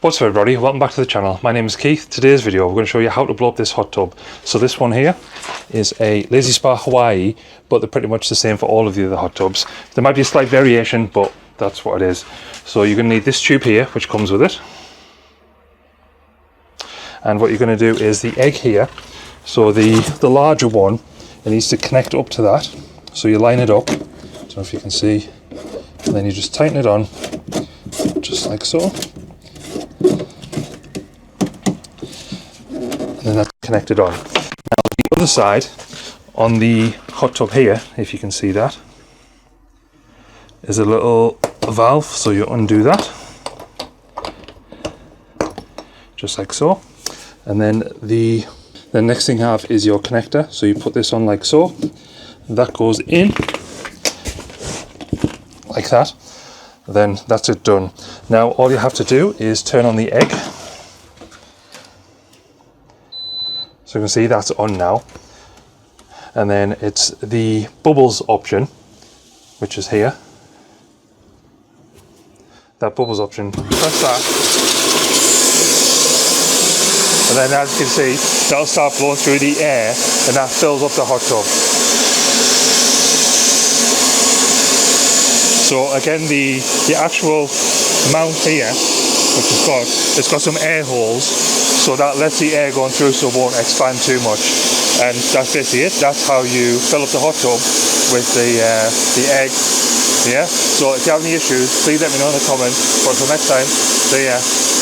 What's up everybody, welcome back to the channel. My name is Keith. Today's video we're going to show you how to blow up this hot tub. So this one here is a Lazy Spa Hawaii, but they're pretty much the same for all of the other hot tubs. There might be a slight variation, but that's what it is. So you're going to need this tube here, which comes with it. And what you're going to do is the egg here, so the larger one, it needs to connect up to that. So you line it up, I don't know if you can see, and then you just tighten it on, just like so. And that's connected on. Now the other side, on the hot tub here, if you can see that, is a little valve, so you undo that, just like so. And then the next thing you have is your connector, so you put this on like so, that goes in, like that, then that's it done. Now all you have to do is turn on the egg. So you can see that's on now, and then it's the bubbles option, which is here. That bubbles option, press that, and then as you can see, that'll start blowing through the air, and that fills up the hot tub. So again, the actual mount here, which it's got some air holes, so that lets the air go through so it won't expand too much. And that's basically it. That's how you fill up the hot tub with the egg. Yeah. So if you have any issues, please let me know in the comments. But until next time, see ya.